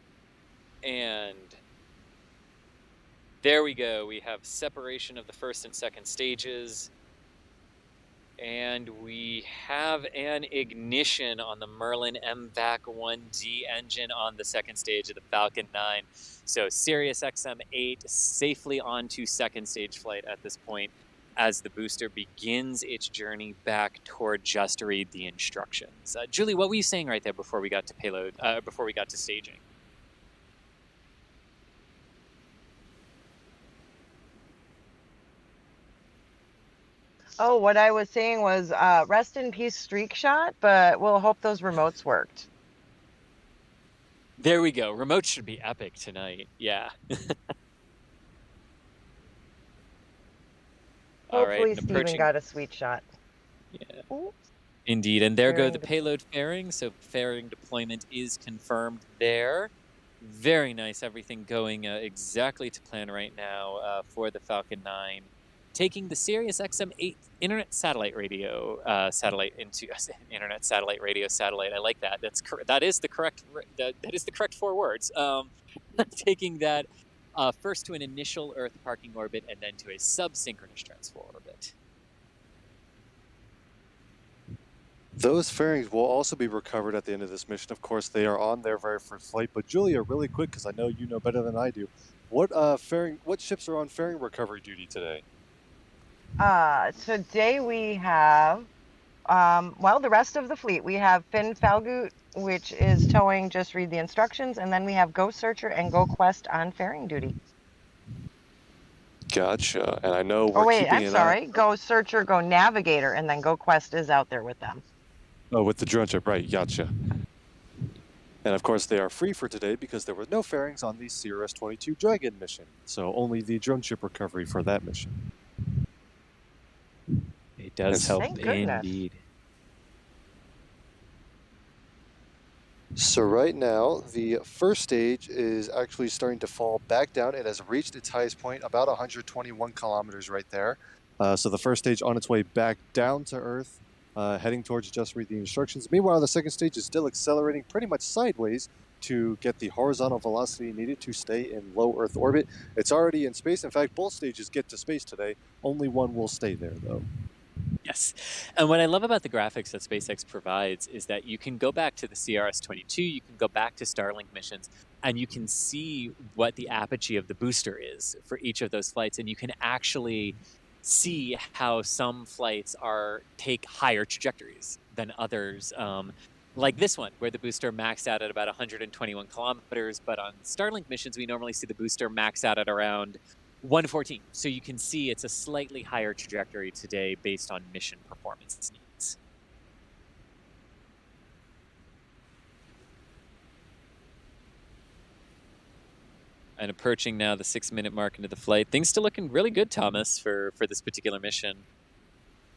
S8: and there we go. We have separation of the first and second stages. And we have an ignition on the Merlin MVAC 1D engine on the second stage of the Falcon 9. So SiriusXM-8 safely onto second stage flight at this point as the booster begins its journey back toward just read the instructions. Julie, what were you saying right there before we got to payload, before we got to staging?
S7: Oh, what I was saying was rest in peace streak shot, but we'll hope those remotes worked.
S8: There we go. Remotes should be epic tonight. Yeah. All right,
S7: Hopefully
S8: and
S7: Steven
S8: approaching.
S7: got a sweet shot.
S8: Yeah.
S7: Ooh.
S8: Indeed, and there go
S7: Fairing
S8: the
S7: de-
S8: payload fairing. So fairing deployment is confirmed there. Very nice, everything going exactly to plan right now for the Falcon 9. Taking the SiriusXM-8 internet satellite radio satellite into internet satellite radio satellite. I like that. That is the correct 4 words. Taking that first to an initial Earth parking orbit and then to a subsynchronous transfer orbit.
S5: Those fairings will also be recovered at the end of this mission. Of course, they are on their very first flight. But Julia, really quick, because I know you know better than I do, what ships are on fairing recovery duty today?
S7: Today we have, the rest of the fleet. We have Finn Falgout, which is towing Just Read the Instructions, and then we have Go Searcher and Go Quest on fairing duty.
S5: Gotcha. And I know we're
S7: Oh, wait,
S5: keeping
S7: I'm
S5: an
S7: sorry. Go Searcher, Go Navigator, and then Go Quest is out there with them.
S5: Oh, with the drone ship, right, gotcha. And of course, they are free for today because there were no fairings on the CRS-22 Dragon mission. So only the drone ship recovery for that mission.
S8: It does help
S7: Thank goodness.
S8: indeed.
S5: So right now, the first stage is actually starting to fall back down. It has reached its highest point, about 121 kilometers right there. So the first stage on its way back down to Earth, heading towards Just Read the Instructions. Meanwhile, the second stage is still accelerating pretty much sideways to get the horizontal velocity needed to stay in low Earth orbit. It's already in space. In fact, both stages get to space today. Only one will stay there, though.
S8: Yes. And what I love about the graphics that SpaceX provides is that you can go back to the CRS-22, you can go back to Starlink missions, and you can see what the apogee of the booster is for each of those flights, and you can actually see how some flights take higher trajectories than others. Like this one, where the booster maxed out at about 121 kilometers, but on Starlink missions, we normally see the booster max out at around 114. So you can see it's a slightly higher trajectory today based on mission performance needs. And approaching now the 6-minute mark into the flight. Things still looking really good, Thomas, for this particular mission.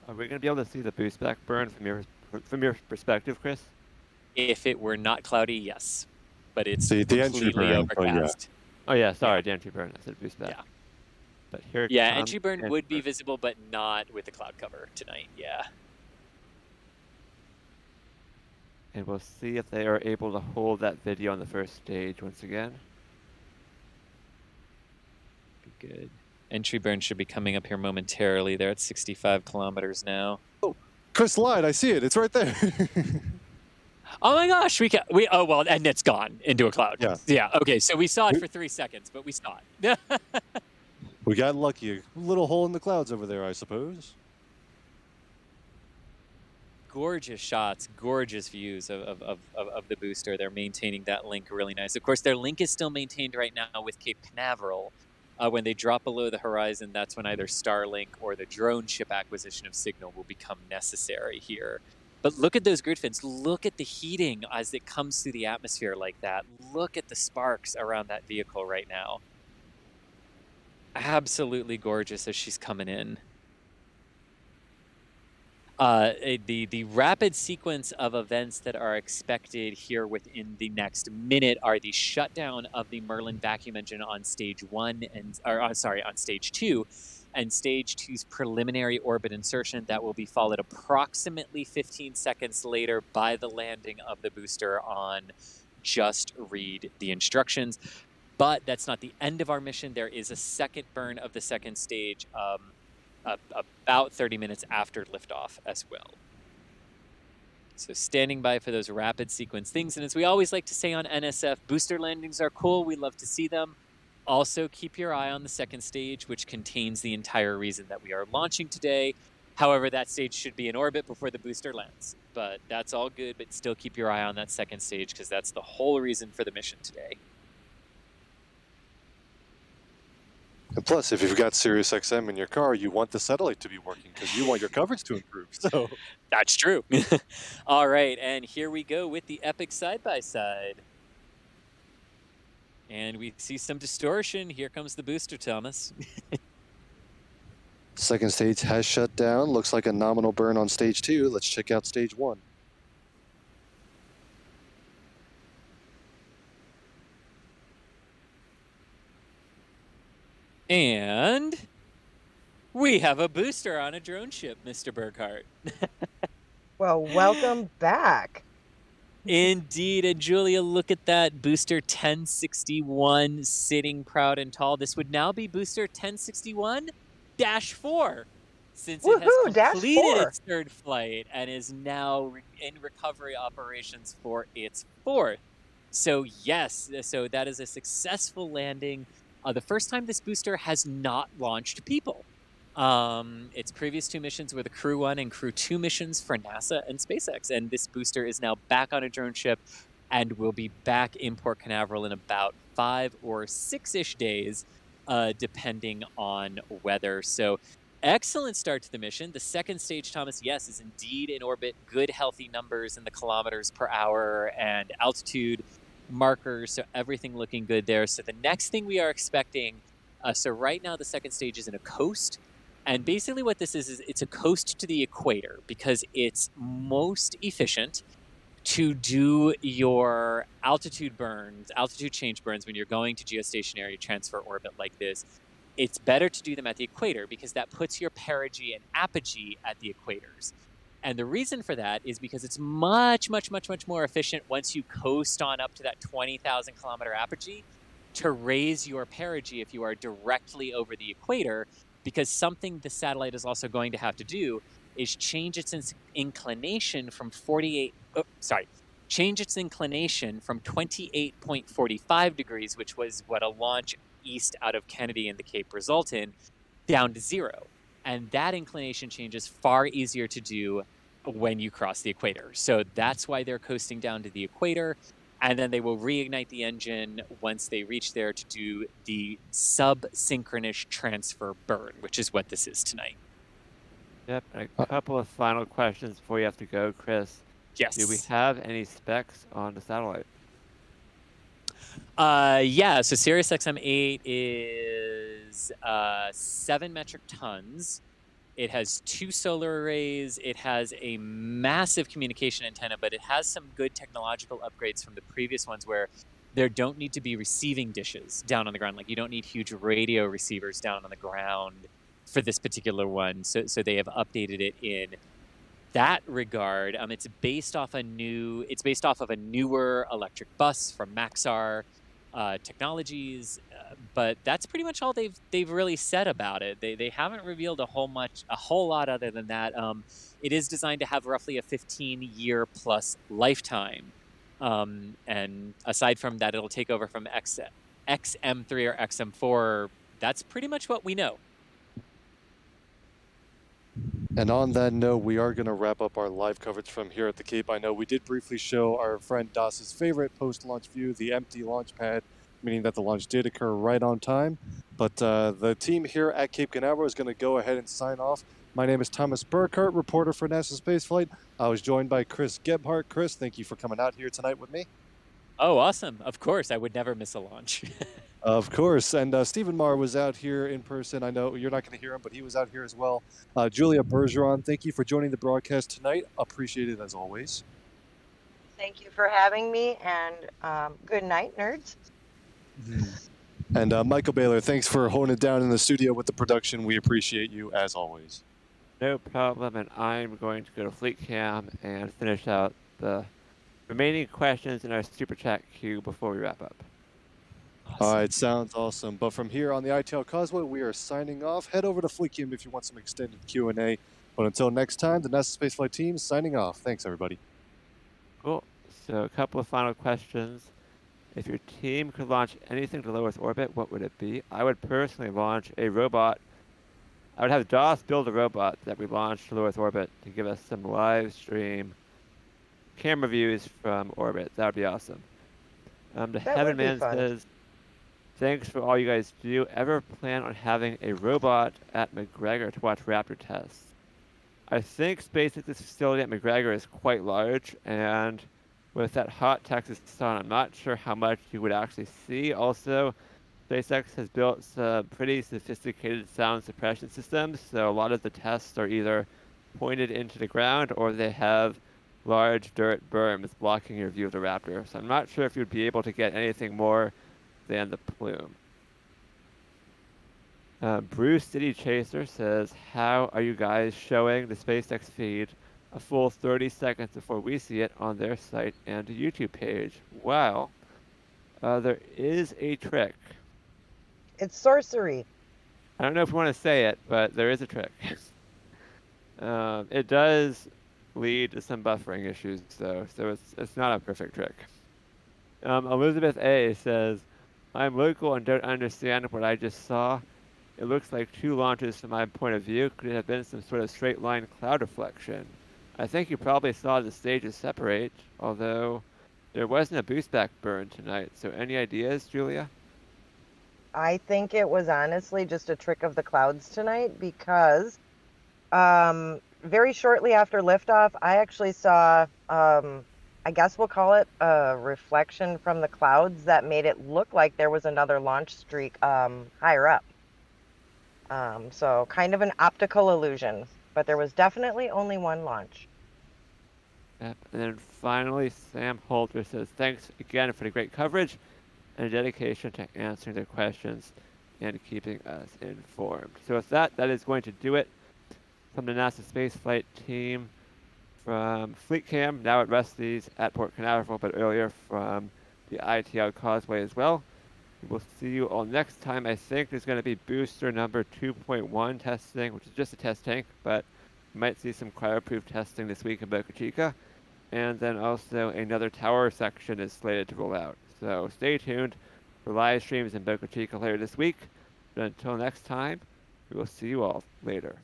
S6: Are we going to be able to see the boost back burn from your perspective, Chris?
S8: If it were not cloudy, yes. But it's
S5: The entry
S8: completely
S5: burn. Oh, yeah.
S8: overcast.
S6: Oh yeah, sorry, the entry burn. I said boost back.
S8: Yeah.
S6: But here it
S8: Yeah,
S6: comes,
S8: entry burn
S6: entry
S8: would be
S6: burn.
S8: visible, but not with the cloud cover tonight. Yeah.
S6: And we'll see if they are able to hold that video on the first stage once again.
S8: Be good. Entry burn should be coming up here momentarily. They're at 65 kilometers now.
S5: Chris lied. I see it. It's right there.
S8: Oh my gosh, oh well, and it's gone into a cloud.
S5: Yeah.
S8: Yeah. Okay, so we saw it for 3 seconds, but we saw it.
S5: We got lucky. A little hole in the clouds over there, I suppose.
S8: Gorgeous shots, gorgeous views of the booster. They're maintaining that link really nice. Of course, their link is still maintained right now with Cape Canaveral. When they drop below the horizon, that's when either Starlink or the drone ship acquisition of signal will become necessary here. But look at those grid fins. Look at the heating as it comes through the atmosphere like that. Look at the sparks around that vehicle right now. Absolutely gorgeous as she's coming in. The rapid sequence of events that are expected here within the next minute are the shutdown of the Merlin vacuum engine on stage 1 on stage 2, and stage 2's preliminary orbit insertion that will be followed approximately 15 seconds later by the landing of the booster on Just Read the Instructions. But that's not the end of our mission. There is a second burn of the second stage about 30 minutes after liftoff as well. So standing by for those rapid sequence things. And as we always like to say on NSF, booster landings are cool. We love to see them. Also, keep your eye on the second stage, which contains the entire reason that we are launching today. However, that stage should be in orbit before the booster lands. But that's all good, but still keep your eye on that second stage because that's the whole reason for the mission today.
S5: And plus, if you've got SiriusXM in your car, you want the satellite to be working because you want your coverage to improve. So
S8: that's true. All right, and here we go with the epic side-by-side. And we see some distortion. Here comes the booster, Thomas.
S5: Second stage has shut down. Looks like a nominal burn on stage 2. Let's check out stage 1.
S8: And we have a booster on a drone ship, Mr. Burkhart.
S7: Well, welcome back.
S8: Indeed. And Julia, look at that booster 1061 sitting proud and tall. This would now be booster 1061-4 since it has completed its third flight and is now in recovery operations for its fourth. So yes, so that is a successful landing. The first time this booster has not launched people. Its previous 2 missions were the Crew 1 and Crew 2 missions for NASA and SpaceX, and this booster is now back on a drone ship and will be back in Port Canaveral in about 5 or 6-ish days, depending on weather. So excellent start to the mission. The second stage, Thomas, yes, is indeed in orbit. Good, healthy numbers in the kilometers per hour and altitude markers, so everything looking good there. So the next thing we are expecting, so right now the second stage is in a coast, and basically what this is it's a coast to the equator because it's most efficient to do your altitude change burns when you're going to geostationary transfer orbit like this. It's better to do them at the equator because that puts your perigee and apogee at the equators. And the reason for that is because it's much, much, much, much more efficient once you coast on up to that 20,000 kilometer apogee to raise your perigee if you are directly over the equator, because something the satellite is also going to have to do is change its inclination from 28.45 degrees, which was what a launch east out of Kennedy and the Cape result in, down to 0. And that inclination change is far easier to do when you cross the equator. So that's why they're coasting down to the equator. And then they will reignite the engine once they reach there to do the sub-synchronous transfer burn, which is what this is tonight.
S6: Yep, and a couple of final questions before you have to go, Chris.
S8: Yes.
S6: Do we have any specs on the satellite?
S8: Yeah, so SiriusXM-8 is 7 metric tons. It has 2 solar arrays. It has a massive communication antenna, but it has some good technological upgrades from the previous ones where there don't need to be receiving dishes down on the ground. Like you don't need huge radio receivers down on the ground for this particular one. So they have updated it in that regard. It's based off of a newer electric bus from Maxar Technologies, but that's pretty much all they've really said about it. They haven't revealed a whole lot other than that. It is designed to have roughly a 15-year plus lifetime, and aside from that, it'll take over from XM3 or XM4. That's pretty much what we know.
S5: And on that note, we are going to wrap up our live coverage from here at the Cape. I know we did briefly show our friend Das's favorite post-launch view, the empty launch pad, meaning that the launch did occur right on time. But the team here at Cape Canaveral is going to go ahead and sign off. My name is Thomas Burkhart, reporter for NASA Spaceflight. I was joined by Chris Gebhardt. Chris, thank you for coming out here tonight with me.
S8: Oh, awesome. Of course. I would never miss a launch.
S5: Of course. And Stephen Marr was out here in person. I know you're not going to hear him, but he was out here as well. Julia Bergeron, thank you for joining the broadcast tonight. Appreciate it as always.
S7: Thank you for having me, and good night, nerds.
S5: And Michael Baylor, thanks for holding it down in the studio with the production. We appreciate you as always.
S6: No problem, and I'm going to go to Fleet Cam and finish out the remaining questions in our Super Chat queue before we wrap up.
S5: Awesome. All right, sounds awesome. But from here on the ITL Causeway, we are signing off. Head over to Fleet Cam if you want some extended Q&A. But until next time, the NASA Spaceflight team signing off. Thanks, everybody.
S6: Cool. So a couple of final questions. If your team could launch anything to low Earth orbit, what would it be? I would personally launch a robot. I would have DOS build a robot that we launch to low Earth orbit to give us some live stream camera views from orbit. That would be awesome. The Heaven Man says, thanks for all you guys do. Ever plan on having a robot at McGregor to watch Raptor tests? I think SpaceX's facility at McGregor is quite large, and with that hot Texas sun, I'm not sure how much you would actually see. Also, SpaceX has built some pretty sophisticated sound suppression systems, so a lot of the tests are either pointed into the ground or they have large dirt berms blocking your view of the Raptor. So I'm not sure if you'd be able to get anything more than the plume. Bruce City Chaser says, how are you guys showing the SpaceX feed a full 30 seconds before we see it on their site and YouTube page? Well, there is a trick.
S7: It's sorcery.
S6: I don't know if we want to say it, but there is a trick. It does lead to some buffering issues, though, so it's not a perfect trick. Elizabeth A. says, I'm local and don't understand what I just saw. It looks like 2 launches from my point of view. Could it have been some sort of straight line cloud reflection? I think you probably saw the stages separate, although there wasn't a boost back burn tonight. So any ideas, Julia?
S7: I think it was honestly just a trick of the clouds tonight because very shortly after liftoff, I actually saw, I guess we'll call it a reflection from the clouds that made it look like there was another launch streak higher up. So kind of an optical illusion, but there was definitely only one launch.
S6: Yep. And then finally, Sam Holter says, thanks again for the great coverage and dedication to answering their questions and keeping us informed. So with that, that is going to do it from the NASA Spaceflight team from Fleet Cam, now at Rusty's at Port Canaveral, but earlier from the ITL Causeway as well. We'll see you all next time. I think there's going to be booster number 2.1 testing, which is just a test tank, but you might see some cryo-proof testing this week in Boca Chica. And then also another tower section is slated to roll out. So stay tuned for live streams in Boca Chica later this week. But until next time, we will see you all later.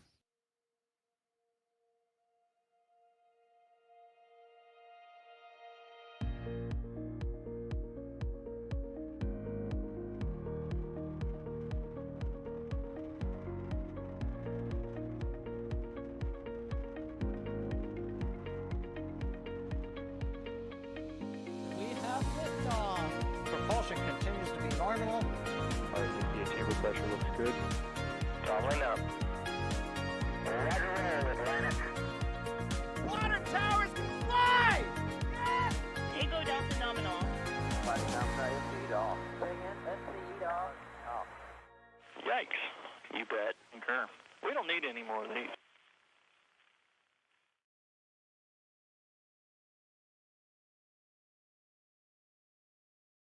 S3: Propulsion continues to be normal.
S1: Our chamber pressure looks good. Toggling up. Yikes. You bet. Concur. We don't need any more of these.